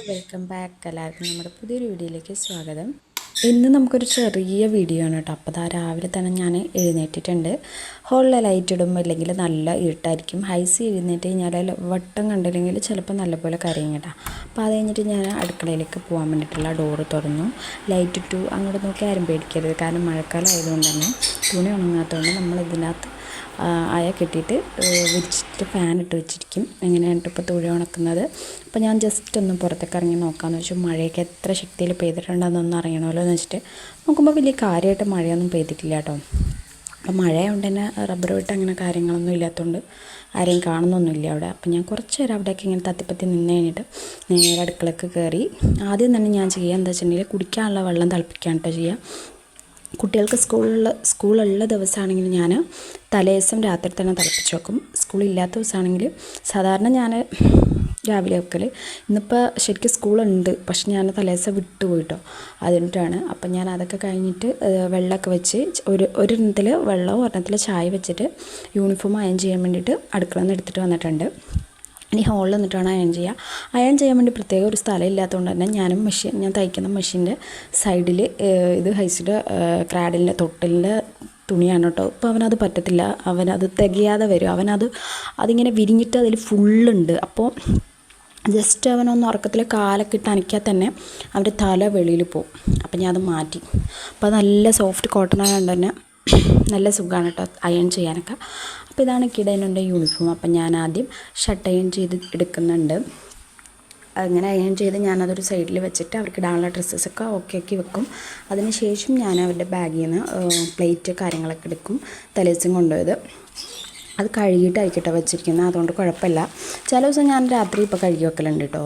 Welcome back. എല്ലാവർക്കും നമ്മുടെ പുതിയൊരു വീഡിയോയിലേക്ക് സ്വാഗതം. ഇന്ന് നമുക്കൊരു ചെറിയ വീഡിയോ ആണ് കേട്ടോ. അപ്പോൾ രാവിലെ തന്നെ ഞാൻ എഴുന്നേറ്റിട്ടുണ്ട്. ഹോളിലെ ലൈറ്റ് ഇടുമ്പോൾ ഇല്ലെങ്കിൽ നല്ല ഇരുട്ടായിരിക്കും. ഹൈസി എഴുന്നേറ്റ് കഴിഞ്ഞാൽ വട്ടം കണ്ടില്ലെങ്കിൽ ചിലപ്പോൾ നല്ലപോലെ കരയും കേട്ടോ. അപ്പോൾ അത് കഴിഞ്ഞിട്ട് ഞാൻ അടുക്കളയിലേക്ക് പോകാൻ വേണ്ടിയിട്ടുള്ള ഡോറ് തുറന്നു, ലൈറ്റ് ഇട്ടു. അങ്ങോട്ട് നോക്കി ആരും പേടിക്കരുത്, കാരണം മഴക്കാലം ആയതുകൊണ്ട് തന്നെ തുണി ഉണങ്ങാത്തതുകൊണ്ട് നമ്മൾ ഇതിനകത്ത് അയ കെട്ടിയിട്ട് വിരിച്ചിട്ട് ഫാൻ ഇട്ട് വെച്ചിരിക്കും. എങ്ങനെയാണ് ഇപ്പോൾ തുണി ഉണക്കുന്നത്. അപ്പോൾ ഞാൻ ജസ്റ്റ് ഒന്ന് പുറത്തേക്ക് ഇറങ്ങി നോക്കാമെന്ന് വെച്ചാൽ മഴയൊക്കെ എത്ര ശക്തിയിൽ പെയ്തിട്ടുണ്ടെന്നൊന്നും അറിയണമല്ലോ എന്ന് വെച്ചിട്ട് നോക്കുമ്പോൾ വലിയ കാര്യമായിട്ട് മഴയൊന്നും പെയ്തിട്ടില്ല കേട്ടോ. അപ്പോൾ മഴയുണ്ട് തന്നെ റബ്ബർ വെട്ട് അങ്ങനെ കാര്യങ്ങളൊന്നും ഇല്ലാത്തതുകൊണ്ട് ആരെയും കാണുന്നൊന്നുമില്ല അവിടെ. അപ്പോൾ ഞാൻ കുറച്ച് നേരം അവിടേക്ക് ഇങ്ങനെ തത്തിപ്പത്തി നിന്ന് കഴിഞ്ഞിട്ട് നേരെ അടുക്കളയ്ക്ക് കയറി. ആദ്യം തന്നെ ഞാൻ ചെയ്യുക എന്താ വെച്ചിട്ടുണ്ടെങ്കിൽ കുടിക്കാനുള്ള വെള്ളം തിളപ്പിക്കാൻ കേട്ടോ ചെയ്യുക. കുട്ടികൾക്ക് സ്കൂളുള്ള ദിവസമാണെങ്കിൽ ഞാൻ തലേദിവസം രാത്രി തന്നെ തിളപ്പിച്ച് വെക്കും. സ്കൂളില്ലാത്ത ദിവസമാണെങ്കിൽ സാധാരണ ഞാൻ രാവിലെ വെക്കൽ. ഇന്നിപ്പോൾ ശരിക്കും സ്കൂളുണ്ട്, പക്ഷെ ഞാൻ തലേദിവസം വിട്ടുപോയിട്ടോ, അതിനിട്ടാണ്. അപ്പം ഞാൻ അതൊക്കെ കഴിഞ്ഞിട്ട് വെള്ളമൊക്കെ വെച്ച് ഒരെണ്ണത്തിൽ വെള്ളവും ഒരെണ്ണത്തിൽ ചായ വെച്ചിട്ട് യൂണിഫോം അയൺ ചെയ്യാൻ വേണ്ടിയിട്ട് അടുക്കളയിൽ നിന്ന് എടുത്തിട്ട് വന്നിട്ടുണ്ട്. ഇനി ഹോളിൽ നിന്നിട്ടാണ് അയൺ ചെയ്യുക. അയൺ ചെയ്യാൻ വേണ്ടി പ്രത്യേക ഒരു സ്ഥലം ഇല്ലാത്തതുകൊണ്ട് തന്നെ ഞാൻ തയ്ക്കുന്ന മെഷീൻ്റെ സൈഡിൽ ഇത് ഹൈസിയുടെ ക്രാഡിലിൻ്റെ തൊട്ടിലിൻ്റെ തുണിയാണ് കേട്ടോ. അപ്പോൾ അവനത് പറ്റത്തില്ല, അവനത് തികയാതെ വരും. അതിങ്ങനെ വിരിഞ്ഞിട്ട് അതിൽ ഫുള്ളുണ്ട്. അപ്പോൾ ജസ്റ്റ് അവനൊന്ന് ഉറക്കത്തിൽ കാലൊക്കെ ഇട്ട് അനയ്ക്കാൽ തന്നെ അവൻ്റെ തല വെളിയിൽ പോവും. അപ്പം ഞാൻ അത് മാറ്റി. അപ്പോൾ നല്ല സോഫ്റ്റ് കോട്ടൺ ആയതുകൊണ്ട് തന്നെ നല്ല സുഖമാണ് കേട്ടോ അയൺ ചെയ്യാനൊക്കെ. അപ്പോൾ ഇതാണ് കിടേൻ്റെ യൂണിഫോം. അപ്പം ഞാൻ ആദ്യം ഷർട്ട് അയൺ ചെയ്ത് എടുക്കുന്നുണ്ട്. അങ്ങനെ അയൺ ചെയ്ത് ഞാനതൊരു സൈഡിൽ വെച്ചിട്ട് അവർക്ക് ഇടാനുള്ള ഡ്രസ്സസൊക്കെ ഓക്കെ ആക്കി വെക്കും. അതിനുശേഷം ഞാൻ അവരുടെ ബാഗിൽ നിന്ന് പ്ലേറ്റ് കാര്യങ്ങളൊക്കെ എടുക്കും. തലേദിവസം കൊണ്ടുപോയത് അത് കഴുകിയിട്ടായിരിക്കട്ടെ വെച്ചിരിക്കുന്നത്, അതുകൊണ്ട് കുഴപ്പമില്ല. ചില ദിവസം ഞാൻ രാത്രി ഇപ്പോൾ കഴുകി വെക്കലുണ്ട് കേട്ടോ.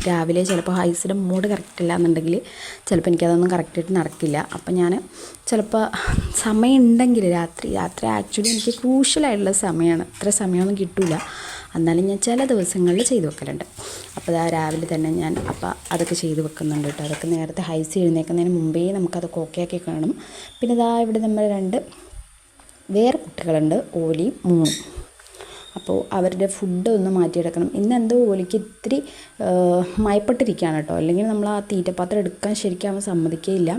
രാവിലെ ചിലപ്പോൾ ഹൈസിൻ്റെ മൂഡ് കറക്റ്റ് ഇല്ല എന്നുണ്ടെങ്കിൽ ചിലപ്പോൾ എനിക്കതൊന്നും കറക്റ്റായിട്ട് നടക്കില്ല. അപ്പം ഞാൻ ചിലപ്പോൾ സമയം ഉണ്ടെങ്കിൽ രാത്രി ആക്ച്വലി എനിക്ക് ക്രൂഷ്യലായിട്ടുള്ള സമയമാണ്, ഇത്ര സമയമൊന്നും കിട്ടില്ല. എന്നാലും ഞാൻ ചില ദിവസങ്ങളിൽ ചെയ്ത് വെക്കലുണ്ട്. അപ്പോൾ രാവിലെ തന്നെ ഞാൻ അതൊക്കെ ചെയ്ത് വെക്കുന്നുണ്ട് കേട്ടോ. അതൊക്കെ നേരത്തെ ഹൈസ് എഴുന്നേൽക്കുന്നതിന് മുമ്പേ നമുക്കതൊക്കെ ഓക്കെ ആക്കി കാണും. പിന്നെ ഇവിടെ നമ്മൾ വേറെ കുട്ടികളുണ്ട്, ഓലിയും മൂന്നും. അപ്പോൾ അവരുടെ ഫുഡ് ഒന്ന് മാറ്റിയെടുക്കണം. ഇന്നെന്തോ ഓലിക്ക് ഇത്തിരി മയപ്പെട്ടിരിക്കുകയാണ് കേട്ടോ. അല്ലെങ്കിൽ നമ്മൾ ആ തീറ്റപ്പാത്രം എടുക്കാൻ ശരിക്കും അവൻ സമ്മതിക്കുകയില്ല.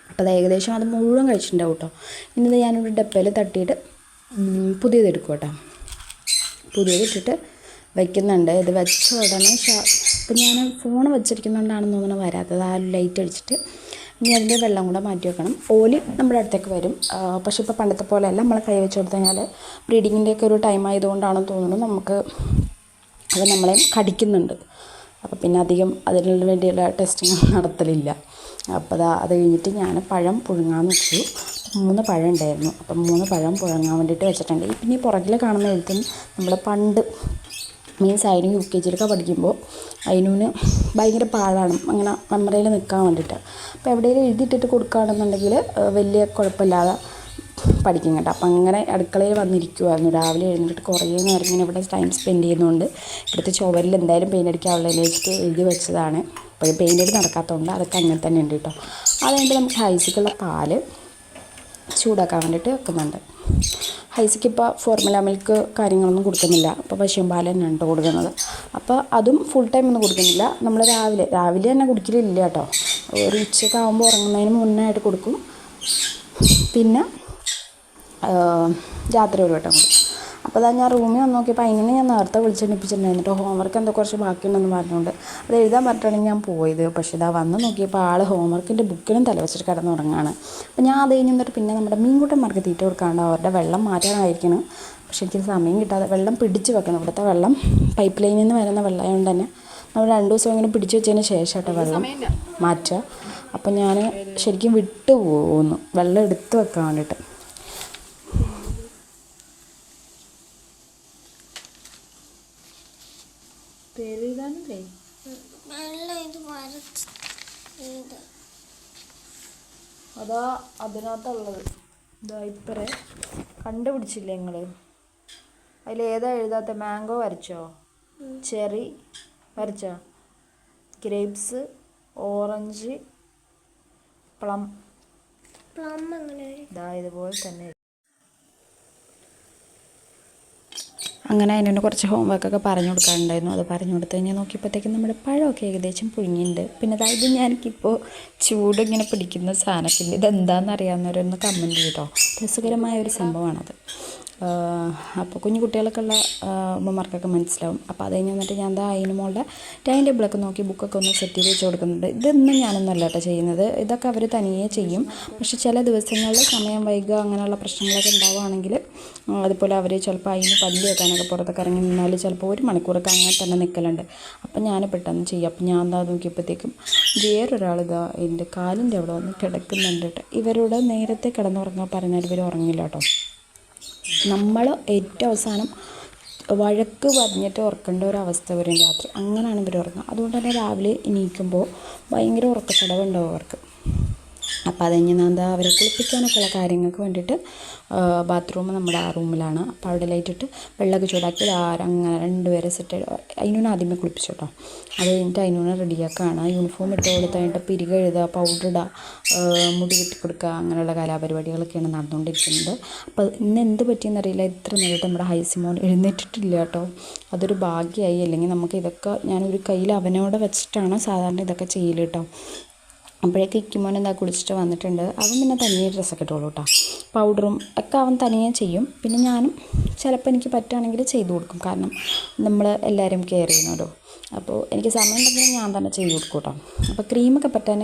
അപ്പോൾ അത് ഏകദേശം അത് മുഴുവൻ കഴിച്ചിട്ടുണ്ടാവും കേട്ടോ. ഇന്നത് ഞാനൊരു ഡപ്പയിൽ തട്ടിയിട്ട് പുതിയതെടുക്കും കേട്ടോ. പുതിയതിട്ടിട്ട് വയ്ക്കുന്നുണ്ട്. ഇത് വെച്ച ഉടനെ ഇപ്പം ഞാൻ ഫോൺ വെച്ചിരിക്കുന്നതുകൊണ്ടാണെന്ന് തോന്നുന്നു വരാത്തത്. ആ ലൈറ്റ് അടിച്ചിട്ട് ഇനി അതിൻ്റെ വെള്ളം കൂടെ മാറ്റി വെക്കണം. ഓല് നമ്മുടെ അടുത്തേക്ക് വരും. പക്ഷെ ഇപ്പോൾ പണ്ടത്തെ പോലെയല്ല, നമ്മൾ കൈ വെച്ച് കൊടുത്തു കഴിഞ്ഞാൽ ബ്രീഡിങ്ങിൻ്റെയൊക്കെ ഒരു ടൈം ആയതുകൊണ്ടാണെന്ന് തോന്നുന്നു അത് നമ്മളെ കടിക്കുന്നുണ്ട്. അപ്പോൾ പിന്നെ അധികം അതിന് വേണ്ടിയുള്ള ടെസ്റ്റിങ് നടത്തലില്ല. അപ്പോൾ അത് കഴിഞ്ഞിട്ട് ഞാൻ പഴം പുഴുങ്ങാൻ വെച്ചു. 3 പഴം ഉണ്ടായിരുന്നു. അപ്പം 3 പഴം പുഴുങ്ങാൻ വേണ്ടിയിട്ട് വെച്ചിട്ടുണ്ട്. പിന്നെ ഈ പുറകിൽ കാണുന്ന എഴുത്തും നമ്മൾ പണ്ട് മീൻസ് അതിന് UKG പഠിക്കുമ്പോൾ അതിനൂന് ഭയങ്കര പാടാണ് അങ്ങനെ മെമ്മറിയിൽ നിൽക്കാൻ വേണ്ടിയിട്ട്. അപ്പോൾ എവിടെയെങ്കിലും എഴുതിയിട്ടിട്ട് കൊടുക്കുകയാണെന്നുണ്ടെങ്കിൽ വലിയ കുഴപ്പമില്ലാതെ പഠിക്കും കേട്ടോ. അപ്പം അങ്ങനെ അടുക്കളയിൽ വന്നിരിക്കുമായിരുന്നു. രാവിലെ എഴുന്നേറ്റ് കുറേ നേരം ഇങ്ങനെ ഇവിടെ ടൈം സ്പെൻഡ് ചെയ്യുന്നതുകൊണ്ട് ഇവിടുത്തെ ചുവരിൽ എന്തായാലും പെയിൻ്റ് അടിക്കാനുള്ളതിൽ വെച്ചിട്ട് എഴുതി വെച്ചതാണ്. അപ്പോൾ പെയിൻ്റ് അടി നടക്കാത്തതുകൊണ്ട് അതൊക്കെ അങ്ങനെ തന്നെ ഉണ്ട് കേട്ടോ. അതുകൊണ്ട് നമുക്ക് ഹൈസിക്കുള്ള പാല് ചൂടാക്കാൻ വേണ്ടിയിട്ട് വെക്കുന്നുണ്ട്. ഹൈസിക്ക് ഇപ്പോൾ ഫോർമുല മിൽക്ക് കാര്യങ്ങളൊന്നും കൊടുക്കുന്നില്ല. ഇപ്പോൾ പശുവും പാൽ തന്നെയാണ് കേട്ടോ കൊടുക്കുന്നത്. അപ്പോൾ അതും ഫുൾ ടൈം ഒന്നും കൊടുക്കുന്നില്ല. നമ്മൾ രാവിലെ തന്നെ കുടിക്കലില്ല കേട്ടോ. ഒരു ഉച്ചയൊക്കെ ആകുമ്പോൾ ഉറങ്ങുന്നതിന് മുന്നേ ആയിട്ട് കൊടുക്കും. പിന്നെ രാത്രി ഒരു വട്ടം കൊടുക്കും. അപ്പോൾ ഞാൻ റൂമിൽ വന്ന് നോക്കിയപ്പോൾ അതിനെ ഞാൻ നേരത്തെ വിളിച്ചെണ്ണിപ്പിച്ചിട്ടുണ്ടായിരുന്നു. ഹോംവർക്ക് എന്തോ കുറച്ച് ബാക്കിയുണ്ടെന്ന് പറഞ്ഞുകൊണ്ട് അത് എഴുതാൻ പറഞ്ഞിട്ടാണ് ഞാൻ പോയത്. പക്ഷേ വന്ന് നോക്കിയപ്പോൾ ആൾ ഹോംവർക്കിൻ്റെ ബുക്കിനും തല വെച്ചിട്ട് കിടന്നുറങ്ങാണ്. അപ്പോൾ ഞാൻ അത് കഴിഞ്ഞിട്ട് പിന്നെ നമ്മുടെ മീൻകൂട്ടന്മാർക്ക് തീറ്റ കൊടുക്കാണ്ട് അവരുടെ വെള്ളം മാറ്റാനായിരിക്കണം. പക്ഷേ എനിക്ക് സമയം കിട്ടാതെ വെള്ളം പിടിച്ച് വെക്കണം. ഇവിടുത്തെ വെള്ളം പൈപ്പ് ലൈനിൽ നിന്ന് വരുന്ന വെള്ളമായതുകൊണ്ട് തന്നെ നമ്മൾ 2 ദിവസം ഇങ്ങനെ പിടിച്ച് വെച്ചതിന് ശേഷം കേട്ടോ വെള്ളം മാറ്റുക. അപ്പോൾ ഞാൻ ശരിക്കും വിട്ടു പോകുന്നു വെള്ളം എടുത്ത് വെക്കാൻ വേണ്ടിയിട്ട്. അതാ അതിനകത്തുള്ളത് ഇപ്പറേ കണ്ടുപിടിച്ചില്ലേ നിങ്ങൾ? അതിലേതാ എഴുതാത്ത? മാംഗോ വരച്ചോ, ചെറി വരച്ചോ, ഗ്രേപ്സ്, ഓറഞ്ച്, പ്ലം ഇതാ ഇതുപോലെ തന്നെ. അങ്ങനെ അതിനു കുറച്ച് ഹോംവർക്കൊക്കെ പറഞ്ഞു കൊടുക്കാനുണ്ടായിരുന്നു. അത് പറഞ്ഞു കൊടുത്ത് കഴിഞ്ഞാൽ നോക്കിയപ്പോഴത്തേക്കും നമ്മുടെ പഴമൊക്കെ ഏകദേശം പുഴുങ്ങിയിട്ടുണ്ട്. പിന്നെ അതായത് എനിക്കിപ്പോൾ ചൂട് ഇങ്ങനെ പിടിക്കുന്ന സാധനത്തിൽ ഇതെന്താണെന്ന് അറിയാവുന്നവരൊന്ന് കമൻറ്റ് ചെയ്തോ. രസകരമായ ഒരു സംഭവമാണത്. അപ്പോൾ കുഞ്ഞു കുട്ടികളൊക്കെ ഉള്ള ഉമ്മമാർക്കൊക്കെ മനസ്സിലാവും. അപ്പോൾ അത് കഴിഞ്ഞ് വന്നിട്ട് ഞാൻ എന്താ അതിന് മോളുടെ ടൈം ടേബിളൊക്കെ നോക്കി ബുക്കൊക്കെ ഒന്ന് സെറ്റ് ചെയ്ത് വെച്ച് കൊടുക്കുന്നുണ്ട്. ഇതൊന്നും ഞാനൊന്നുമല്ല കേട്ടോ ചെയ്യുന്നത്, ഇതൊക്കെ അവർ തനിയെ ചെയ്യും. പക്ഷേ ചില ദിവസങ്ങളിൽ സമയം വൈകുക അങ്ങനെയുള്ള പ്രശ്നങ്ങളൊക്കെ ഉണ്ടാവുകയാണെങ്കിൽ അതുപോലെ അവർ ചിലപ്പോൾ അതിന് പല്ല് വെക്കാനൊക്കെ പുറത്തൊക്കെ ഇറങ്ങി നിന്നാൽ ചിലപ്പോൾ 1 മണിക്കൂറൊക്കെ അങ്ങനെ തന്നെ നിൽക്കലുണ്ട്. അപ്പം ഞാൻ പെട്ടെന്ന് ചെയ്യും. അപ്പം ഞാൻ എന്താ നോക്കിയപ്പോഴത്തേക്കും വേറൊരാൾ ഇതാ എൻ്റെ കാലിൻ്റെ അവിടെ വന്ന് കിടക്കുന്നുണ്ട് കേട്ടോ. ഇവരോട് നേരത്തെ കിടന്നുറങ്ങാൻ പറഞ്ഞാൽ ഇവർ ഉറങ്ങില്ല കേട്ടോ. നമ്മൾ ഏറ്റവും അവസാനം വഴക്ക് പറഞ്ഞിട്ട് ഉറക്കേണ്ട ഒരു അവസ്ഥ വരും രാത്രി. അങ്ങനെയാണ് ഇവർ ഉറങ്ങുക. അതുകൊണ്ട് തന്നെ രാവിലെ എണീക്കുമ്പോൾ ഭയങ്കര ഉറക്കച്ചടവുണ്ടാവും അവർക്ക്. അപ്പോൾ അത് കഴിഞ്ഞ് ഞാൻ എന്താ അവരെ കുളിപ്പിക്കാനൊക്കെ ഉള്ള കാര്യങ്ങൾക്ക് വേണ്ടിയിട്ട് ബാത്റൂം നമ്മുടെ ആ റൂമിലാണ്. അപ്പോൾ അവിടെ ലൈറ്റിട്ട് വെള്ളമൊക്കെ ചൂടാക്കി അങ്ങനെ 2 പേരെ സെറ്റ് അതിനൂനെ ആദ്യമേ കുളിപ്പിച്ചു കേട്ടോ. അത് കഴിഞ്ഞിട്ട് അതിനൂനെ റെഡിയാക്കുകയാണ്. യൂണിഫോം ഇട്ട് കൊടുത്ത് കഴിഞ്ഞിട്ട് പിരിക എഴുതുക, പൗഡർ ഇടുക, മുടി കെട്ടിക്കൊടുക്കുക, അങ്ങനെയുള്ള കലാപരിപാടികളൊക്കെയാണ് നടന്നുകൊണ്ടിരിക്കുന്നത്. അപ്പോൾ ഇന്ന് എന്ത് പറ്റിയെന്നറിയില്ല, ഇത്ര നേരിട്ട് നമ്മുടെ ഹൈസിമോൻ എഴുന്നേറ്റിട്ടില്ല കേട്ടോ. അതൊരു ഭാഗ്യമായി. അല്ലെങ്കിൽ നമുക്ക് ഇതൊക്കെ ഞാനൊരു കയ്യിൽ അവനോടെ വെച്ചിട്ടാണ് സാധാരണ ഇതൊക്കെ ചെയ്യൽ കേട്ടോ. അപ്പോഴേക്ക് ഇക്കുമോൻ എന്താ കുളിച്ചിട്ട് വന്നിട്ടുണ്ട്. അവൻ പിന്നെ തനിയെ ഡ്രസ്സൊക്കെ ഇട്ടോളൂ കേട്ടോ. പൗഡറും ഒക്കെ അവൻ തനിയെ ചെയ്യും. പിന്നെ ഞാനും ചിലപ്പോൾ എനിക്ക് പറ്റുകയാണെങ്കിൽ ചെയ്തു കൊടുക്കും. കാരണം നമ്മൾ എല്ലാവരും കെയർ ചെയ്യണമല്ലോ. അപ്പോൾ എനിക്ക് സമയം ഉണ്ടെങ്കിൽ ഞാൻ തന്നെ ചെയ്ത് കൊടുക്കും കേട്ടോ. അപ്പോൾ ക്രീമൊക്കെ പറ്റാൻ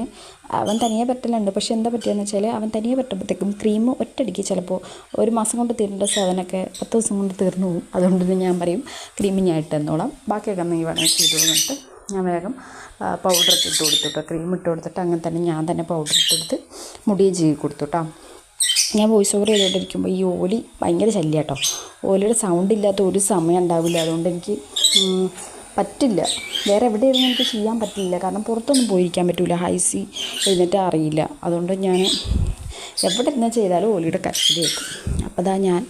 അവൻ തനിയെ പറ്റലുണ്ട്. പക്ഷേ എന്താ പറ്റുകയെന്ന് വെച്ചാൽ അവൻ തനിയെ പറ്റുമ്പോഴത്തേക്കും ക്രീം ഒറ്റയടിക്ക് ചിലപ്പോൾ 1 മാസം കൊണ്ട് തീരേണ്ട സാധനമൊക്കെ 10 ദിവസം കൊണ്ട് തീർന്നു പോകും. അതുകൊണ്ട് തന്നെ ഞാൻ പറയും ക്രീം ഞാൻ ഇട്ട് തന്നോളാം, ബാക്കിയൊക്കെ നീ വേണമെങ്കിൽ ചെയ്തു കൊടുത്തിട്ട് ഞാൻ വേഗം പൗഡറൊക്കെ ഇട്ട് കൊടുത്തിട്ടോ. ക്രീം ഇട്ട് കൊടുത്തിട്ട് അങ്ങനെ തന്നെ ഞാൻ തന്നെ പൗഡർ ഇട്ട് കൊടുത്ത് മുടിയെ ചെയ്ത് കൊടുത്തു കേട്ടോ. ഞാൻ വോയിസ് ഓവർ ചെയ്തുകൊണ്ടിരിക്കുമ്പോൾ ഈ ഓലി ഭയങ്കര ശല്യം കേട്ടോ. ഓലിയുടെ സൗണ്ട് ഇല്ലാത്ത ഒരു സമയം ഉണ്ടാവില്ല. അതുകൊണ്ട് എനിക്ക് പറ്റില്ല, വേറെ എവിടെയായിരുന്നു എനിക്ക് ചെയ്യാൻ പറ്റില്ല. കാരണം പുറത്തൊന്നും പോയിരിക്കാൻ പറ്റില്ല, ഹൈസി എഴുന്നേറ്റ് അറിയില്ല. അതുകൊണ്ട് ഞാൻ എവിടെ ഇരുന്ന് ചെയ്താലും ഓലിയുടെ കരച്ചിൽ കേൾക്കും. അപ്പോൾ അതാ ഞാൻ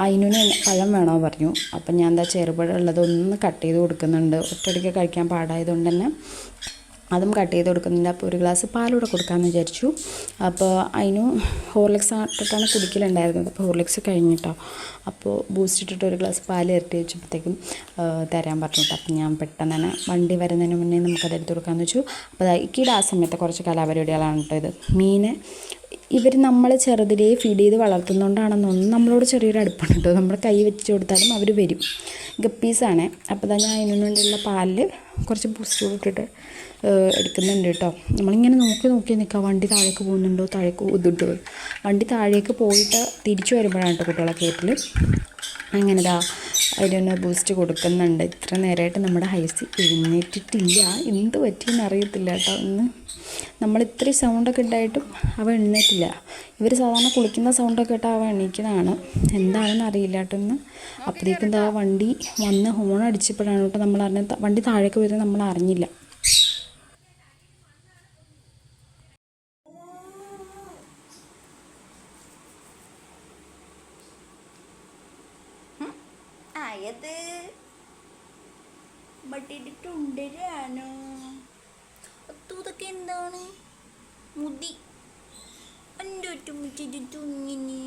അതിനു പഴം വേണോ പറഞ്ഞു. അപ്പം ഞാൻ എന്താ ചെറുപഴം ഉള്ളതൊന്ന് കട്ട് ചെയ്ത് കൊടുക്കുന്നുണ്ട്. ഒറ്റയടിക്ക് കഴിക്കാൻ പാടായതുകൊണ്ട് തന്നെ അതും കട്ട് ചെയ്ത് കൊടുക്കുന്നുണ്ട്. അപ്പോൾ 1 ഗ്ലാസ് പാലൂടെ കൊടുക്കാമെന്ന് വിചാരിച്ചു. അപ്പോൾ അതിന് ഹോർലിക്സ് ഇട്ടിട്ടാണ് കുടിക്കലുണ്ടായിരുന്നത്. അപ്പോൾ ഹോർലിക്സ് കഴിഞ്ഞിട്ടോ. അപ്പോൾ ബൂസ്റ്റ് ഇട്ടിട്ട് 1 ഗ്ലാസ് പാൽ ഇരട്ടി വെച്ചപ്പോഴത്തേക്കും തരാൻ പറഞ്ഞു കേട്ടോ. അപ്പം ഞാൻ പെട്ടെന്ന് തന്നെ വണ്ടി വരുന്നതിന് മുന്നേ നമുക്കത് എടുത്ത് കൊടുക്കാമെന്ന് വെച്ചു. അപ്പോൾ ഇക്കിയുടെ ആ സമയത്ത് കുറച്ച് കലാപരിപാടികളാണ് കേട്ടോ ഇത്. മീൻ ഇവർ നമ്മൾ ചെറുതിലേ ഫീഡ് ചെയ്ത് വളർത്തുന്നതുകൊണ്ടാണെന്നൊന്നും നമ്മളോട് ചെറിയൊരു അടുപ്പാണ് കേട്ടോ. നമ്മൾ കൈ വെച്ച് കൊടുത്താലും അവർ വരും. ഗപ്പീസാണ്. അപ്പോൾ ഞാൻ അതിനു വേണ്ടിയുള്ള പാലിൽ കുറച്ച് ബൂസ്റ്റ് ഇട്ടിട്ട് എടുക്കുന്നുണ്ട് കേട്ടോ. നമ്മളിങ്ങനെ നോക്കി നിൽക്കുക, വണ്ടി താഴേക്ക് പോകുന്നുണ്ടോ, താഴേക്ക് ഇതിട്ടോ. വണ്ടി താഴേക്ക് പോയിട്ട് തിരിച്ചു വരുമ്പോഴാണ് കേട്ടോ കുട്ടികളെ കയറ്റൽ. അങ്ങനെ അതിനൊന്ന് ബൂസ്റ്റ് കൊടുക്കുന്നുണ്ട്. ഇത്ര നേരമായിട്ട് നമ്മുടെ ഹൈസി എഴുന്നേറ്റിട്ടില്ല. എന്ത് പറ്റിയെന്ന് അറിയത്തില്ല കേട്ടോ. ഇന്ന് നമ്മൾ ഇത്രയും സൗണ്ടൊക്കെ ഉണ്ടായിട്ടും അവൻ എഴുന്നേറ്റില്ല. ഇവർ സാധാരണ കുളിക്കുന്ന സൗണ്ടൊക്കെ ഇട്ടാൽ അവൻ എണീക്കുന്നതാണ്. എന്താണെന്ന് അറിയില്ല കേട്ടോ ഇന്ന്. അപ്പോഴേക്കും വണ്ടി വന്ന് ഹോൺ അടിച്ചപ്പോഴാണ് കേട്ടോ നമ്മൾ അറിഞ്ഞത്. വണ്ടി താഴേക്ക് വരുന്നത് നമ്മൾ അറിഞ്ഞില്ല. ആയത് ബട്ടിട്ടുണ്ടരാനോ അതൊക്കെ എന്താണ് മുടി എൻ്റെ ഒറ്റ മുറ്റിട്ട് തുങ്ങിന്.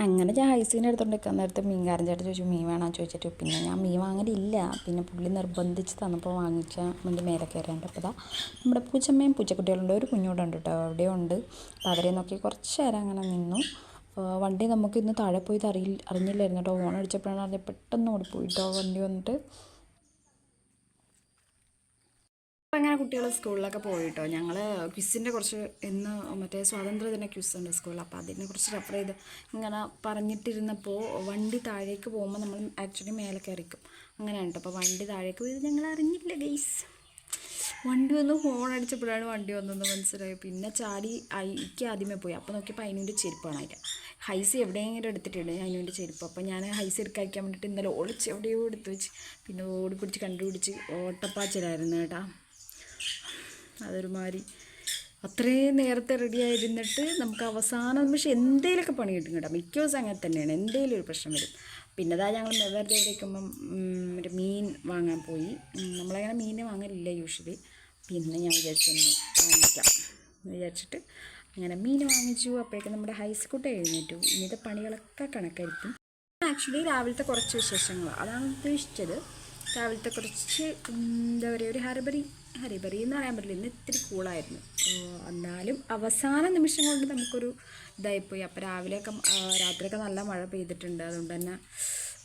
അങ്ങനെ ഞാൻ ഹൈസീനെ എടുത്തുകൊണ്ട് നിൽക്കാൻ നേരത്തെ മീൻകാരൻ ചേട്ടൻ ചോദിച്ചു മീൻ വേണമെന്ന് ചോദിച്ചിട്ട് പിന്നെ ഞാൻ മീൻ വാങ്ങലില്ല. പിന്നെ പുള്ളി നിർബന്ധിച്ച് തന്നപ്പോൾ വാങ്ങിക്കാൻ വേണ്ടി മേലെ കയറിയുണ്ട്. അപ്പോൾ നമ്മുടെ പൂച്ചമ്മയും പൂച്ചക്കുട്ടികളുണ്ട്, ഒരു കുഞ്ഞൂടുണ്ട് കേട്ടോ, അവിടെയുണ്ട്. അപ്പോൾ അവരെ നോക്കി കുറച്ച് നേരം അങ്ങനെ നിന്നു. വണ്ടി നമുക്ക് ഇന്ന് താഴെ പോയത് അറിഞ്ഞില്ലായിരുന്നു കേട്ടോ. ഹോൺ അടിച്ചപ്പോഴാണ് അറിഞ്ഞത്. പെട്ടെന്ന് ഓടിപ്പോയിട്ടോ വണ്ടി വന്നിട്ട്. അപ്പോൾ അങ്ങനെ കുട്ടികൾ സ്കൂളിലൊക്കെ പോയിട്ടോ. ഞങ്ങൾ ക്വിസിൻ്റെ കുറച്ച് ഇന്ന് മറ്റേ സ്വാതന്ത്ര്യദിന ക്വിസ് ഉണ്ട് സ്കൂളിൽ. അപ്പോൾ അതിനെ കുറിച്ച് റെഫർ ചെയ്ത് ഇങ്ങനെ പറഞ്ഞിട്ടിരുന്നപ്പോൾ വണ്ടി താഴേക്ക് പോകുമ്പോൾ നമ്മൾ ആക്ച്വലി മേലെ കയറിക്കും. അങ്ങനെയാണ് കേട്ടോ. അപ്പോൾ വണ്ടി താഴേക്ക് പോയത് ഞങ്ങൾ അറിഞ്ഞില്ല ഗൈസ്. വണ്ടി വന്ന് ഹോൺ അടിച്ചപ്പോഴാണ് വണ്ടി വന്നതെന്ന് മനസ്സിലായി. പിന്നെ ചാടി ഐക്ക് ആദ്യമേ പോയി. അപ്പോൾ നോക്കിയപ്പോൾ അതിനുവേണ്ടി ചെരുപ്പാണ് അതിൻ്റെ. ഹൈസ് എവിടെയെങ്കിലും എടുത്തിട്ടുണ്ട് അതിനുവേണ്ടി ചെരുപ്പ്. അപ്പോൾ ഞാൻ ഹൈസ് എടുക്കാതിരിക്കാൻ വേണ്ടിയിട്ട് ഇന്നലെ ഒളിച്ച് എവിടെയോ എടുത്ത് വെച്ച് പിന്നെ ഓടിപ്പിടിച്ച് കണ്ടുപിടിച്ച് ഓട്ടപ്പാച്ചിലായിരുന്നു കേട്ടോ. അതൊരുമാതിരി അത്രയും നേരത്തെ റെഡി ആയിരുന്നിട്ട് നമുക്ക് അവസാന നിമിഷം എന്തെങ്കിലുമൊക്കെ പണി കിട്ടും കേട്ടോ. മിക്ക ദിവസം അങ്ങനെ തന്നെയാണ്, എന്തെങ്കിലും ഒരു പ്രശ്നം വരും. പിന്നെ ഞങ്ങൾ വെറുതെ ഇവിടെ വയ്ക്കുമ്പം മറ്റേ മീൻ വാങ്ങാൻ പോയി. നമ്മളങ്ങനെ മീൻ വാങ്ങലില്ല യൂഷ്വലി. ഇന്ന് ഞാൻ വിചാരിച്ചൊന്ന് വാങ്ങിക്കാം എന്ന് വിചാരിച്ചിട്ട് അങ്ങനെ മീൻ വാങ്ങിച്ചു. അപ്പോഴേക്കും നമ്മുടെ ഹൈസ്കൂട്ട് എഴുന്നേറ്റു. ഇന്നത്തെ പണികളൊക്കെ കണക്കായിരിക്കും. ആക്ച്വലി രാവിലത്തെ കുറച്ച് വിശേഷങ്ങൾ അതാണ് ഉദ്ദേശിച്ചത്. രാവിലത്തെ കുറച്ച് എന്താ പറയുക, ഒരു ഹരിബറി എന്ന് പറയാൻ പറ്റില്ല. ഇന്ന് ഇത്തിരി കൂളായിരുന്നു. എന്നാലും അവസാന നിമിഷം കൊണ്ട് നമുക്കൊരു ഇതായിപ്പോയി. അപ്പോൾ രാത്രിയൊക്കെ നല്ല മഴ പെയ്തിട്ടുണ്ട്. അതുകൊണ്ട് തന്നെ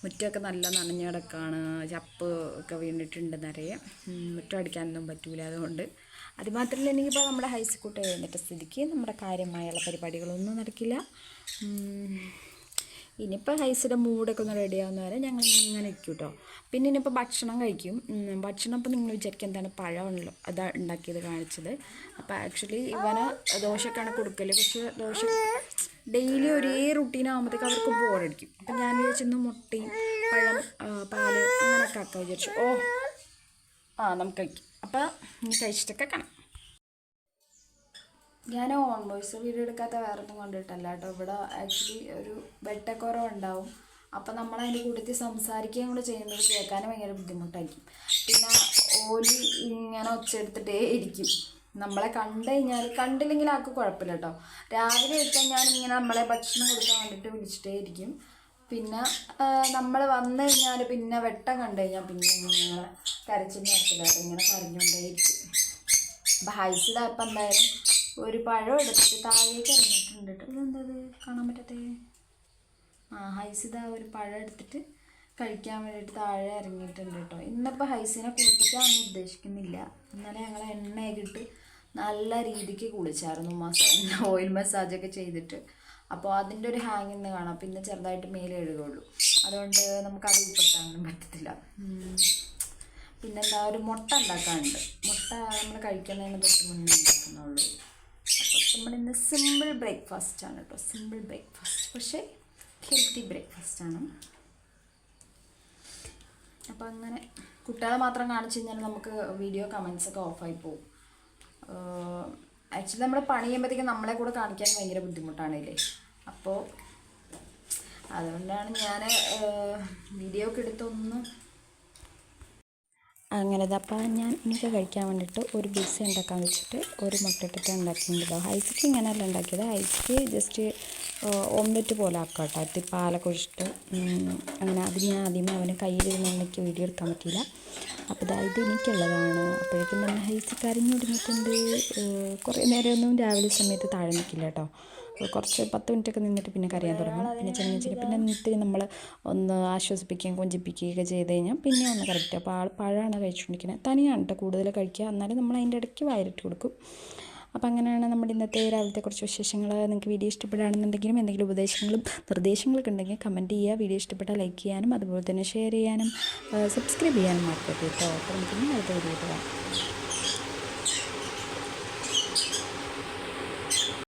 മുറ്റമൊക്കെ നല്ല നനഞ്ഞ് കിടക്കാണ്. ചപ്പ് ഒക്കെ വീണിട്ടുണ്ട് നിറയെ. മുറ്റം അടിക്കാനൊന്നും പറ്റൂല. അതുകൊണ്ട് അത് മാത്രമല്ല, എനിക്കിപ്പോൾ നമ്മുടെ ഹൈസ്കൂട്ട് എഴുന്നേറ്റ സ്ഥിതിക്ക് നമ്മുടെ കാര്യമായുള്ള പരിപാടികളൊന്നും നടക്കില്ല. ഇനിയിപ്പോൾ ഹൈസിൻ്റെ മൂഡൊക്കെ ഒന്ന് റെഡിയാവുന്ന വരെ ഞങ്ങൾ ഇങ്ങനെ നിൽക്കും കേട്ടോ. പിന്നെ ഇനിയിപ്പോൾ ഭക്ഷണം കഴിക്കും. ഭക്ഷണം ഇപ്പോൾ നിങ്ങൾ വിചാരിക്കുക എന്താണ് പഴമാണല്ലോ അതാ ഉണ്ടാക്കിയത് കാണിച്ചത്. അപ്പോൾ ആക്ച്വലി ഇവന് ദോശക്കാണ് കൊടുക്കൽ. പക്ഷേ ദോശ ഡെയിലി ഒരേ റുട്ടീനാകുമ്പോഴത്തേക്ക് അവർക്ക് ബോറടിക്കും. അപ്പം ഞാൻ വിചാരിച്ചിരുന്നു മുട്ടയും പഴം പാല് അങ്ങനെയൊക്കെ ആക്കാൻ വിചാരിച്ചു. നമുക്ക് കഴിക്കും. അപ്പോൾ ഇനി കഴിച്ചിട്ടൊക്കെ കാണാം. ഞാൻ ഓൺ വോയിസ് വീഡിയോ എടുക്കാത്ത വേറൊന്നും കൊണ്ടിട്ടല്ല കേട്ടോ. ഇവിടെ ആക്ച്വലി ഒരു വെട്ടക്കുറവുണ്ടാവും. അപ്പം നമ്മളതിൻ്റെ കൂട്ടത്തിൽ സംസാരിക്കുകയും കൂടെ ചെയ്യുന്നത് കേൾക്കാനും ഭയങ്കര ബുദ്ധിമുട്ടായിരിക്കും. പിന്നെ ഓലി ഇങ്ങനെ ഒച്ചെടുത്തിട്ടേ ഇരിക്കും. നമ്മളെ കണ്ടില്ലെങ്കിൽ ആൾക്ക് കുഴപ്പമില്ല കേട്ടോ. രാവിലെ വെച്ചാൽ ഞാനിങ്ങനെ നമ്മളെ ഭക്ഷണം കൊടുക്കാൻ വേണ്ടിയിട്ട് വിളിച്ചിട്ടേ ഇരിക്കും. പിന്നെ നമ്മൾ വന്നു കഴിഞ്ഞാൽ പിന്നെ വെട്ടം കണ്ടു കഴിഞ്ഞാൽ പിന്നെ ഇങ്ങനെ കരച്ചിൽ നിർത്തില്ല. ഇങ്ങനെ കരഞ്ഞുകൊണ്ടേ ഇരിക്കും. അപ്പം ഹൈസിതായപ്പോൾ എന്തായാലും ഒരു പഴം എടുത്തിട്ട് താഴേക്ക് ഇറങ്ങിയിട്ടുണ്ട് കേട്ടോ. ഇതെന്തത് കാണാൻ പറ്റത്തേ? ഹൈസിത ഒരു പഴം എടുത്തിട്ട് കഴിക്കാൻ വേണ്ടിയിട്ട് താഴെ ഇറങ്ങിയിട്ടുണ്ട് കേട്ടോ. ഇന്നിപ്പോൾ ഹൈസിനെ കുളിപ്പിക്കാനൊന്നും ഉദ്ദേശിക്കുന്നില്ല. എന്നാലും ഞങ്ങൾ എണ്ണയൊക്കെ ഇട്ട് നല്ല രീതിക്ക് കുളിച്ചായിരുന്നു. ഓയിൽ മസാജൊക്കെ ചെയ്തിട്ട്. അപ്പോൾ അതിൻ്റെ ഒരു ഹാങ് ഇന്ന് കാണാം. പിന്നെ ചെറുതായിട്ട് മേലെ എഴുകുള്ളൂ. അതുകൊണ്ട് നമുക്കത് ഉൾപ്പെടുത്താനൊന്നും പറ്റത്തില്ല. പിന്നെന്താ, ഒരു മുട്ട ഉണ്ടാക്കാനുണ്ട്. മുട്ട നമ്മൾ കഴിക്കുന്നതിന് തൊട്ട് മുന്നേ ഉണ്ടാക്കുന്നുള്ളൂ. അപ്പോൾ നമ്മളിന്ന് സിമ്പിൾ ബ്രേക്ക്ഫാസ്റ്റാണ് കേട്ടോ. സിമ്പിൾ ബ്രേക്ക്ഫാസ്റ്റ്, പക്ഷേ ഹെൽത്തി ബ്രേക്ക്ഫാസ്റ്റാണ്. അപ്പോൾ അങ്ങനെ കുട്ടികളെ മാത്രം കാണിച്ചു കഴിഞ്ഞാൽ നമുക്ക് വീഡിയോ കമൻസൊക്കെ ഓഫായി പോകും. ആക്ച്വലി നമ്മൾ പണി ചെയ്യുമ്പോഴത്തേക്കും നമ്മളെ കൂടെ കാണിക്കാൻ ഭയങ്കര ബുദ്ധിമുട്ടാണില്ലേ. അപ്പോൾ അതുകൊണ്ടാണ് ഞാൻ വീഡിയോ ഒക്കെ എടുത്തൊന്നും അങ്ങനെത്. അപ്പോൾ ഞാൻ എനിക്ക് കഴിക്കാൻ വേണ്ടിയിട്ട് ഒരു ബിസ് ഉണ്ടാക്കാൻ വെച്ചിട്ട് ഒരു മുട്ട ഇട്ടിട്ട് ഉണ്ടാക്കിയിട്ടുണ്ടല്ലോ. ഹൈസിക്ക് ഇങ്ങനെയല്ല ഉണ്ടാക്കിയത്. ഹൈസിക്ക് ജസ്റ്റ് ഓംലെറ്റ് പോലെ ആക്കാം കേട്ടോ. പാലൊക്കെ ഒഴിച്ചിട്ട് അങ്ങനെ. അത് ഞാൻ ആദ്യമേ അവന് കയ്യിലിരുന്ന് എനിക്ക് വീഡിയോ എടുക്കാൻ പറ്റിയില്ല. അപ്പോൾ ഇത് എനിക്കുള്ളതാണ്. അപ്പോഴേക്കും തന്നെ ഹൈസിക്ക് കരഞ്ഞു തുടങ്ങിയിട്ടുണ്ട്. കുറേ നേരമൊന്നും രാവിലെ സമയത്ത് താഴെ നിൽക്കില്ല കേട്ടോ. കുറച്ച് 10 മിനിറ്റൊക്കെ നിന്നിട്ട് പിന്നെ കരയാൻ തുടങ്ങും. പിന്നെ പിന്നെ ഇത്തിരി നമ്മൾ ഒന്ന് ആശ്വസിപ്പിക്കുകയും കൊഞ്ചിപ്പിക്കുകയൊക്കെ ചെയ്ത് കഴിഞ്ഞാൽ പിന്നെ ഒന്ന് കറക്റ്റ്. അപ്പോൾ പഴമാണ് കഴിച്ചുകൊണ്ടിരിക്കുന്നത്. തനിയാണ് കേട്ടോ കൂടുതൽ കഴിക്കുക. എന്നാലും നമ്മൾ അതിൻ്റെ ഇടയ്ക്ക് വായിലിട്ട് കൊടുക്കും. അപ്പോൾ അങ്ങനെയാണ് നമ്മുടെ ഇന്നത്തെ രാവിലത്തെ കുറച്ച് വിശേഷങ്ങൾ. നിങ്ങൾക്ക് വീഡിയോ ഇഷ്ടപ്പെടുകയാണെന്നുണ്ടെങ്കിലും എന്തെങ്കിലും ഉപദേശങ്ങളും നിർദ്ദേശങ്ങളൊക്കെ ഉണ്ടെങ്കിൽ കമൻറ്റ് ചെയ്യുക. വീഡിയോ ഇഷ്ടപ്പെട്ടാൽ ലൈക്ക് ചെയ്യാനും അതുപോലെ തന്നെ ഷെയർ ചെയ്യാനും സബ്സ്ക്രൈബ് ചെയ്യാനും മറക്കരുത് കേട്ടോ. അപ്പോൾ നമുക്ക് അടുത്ത വീഡിയോ കാണാം.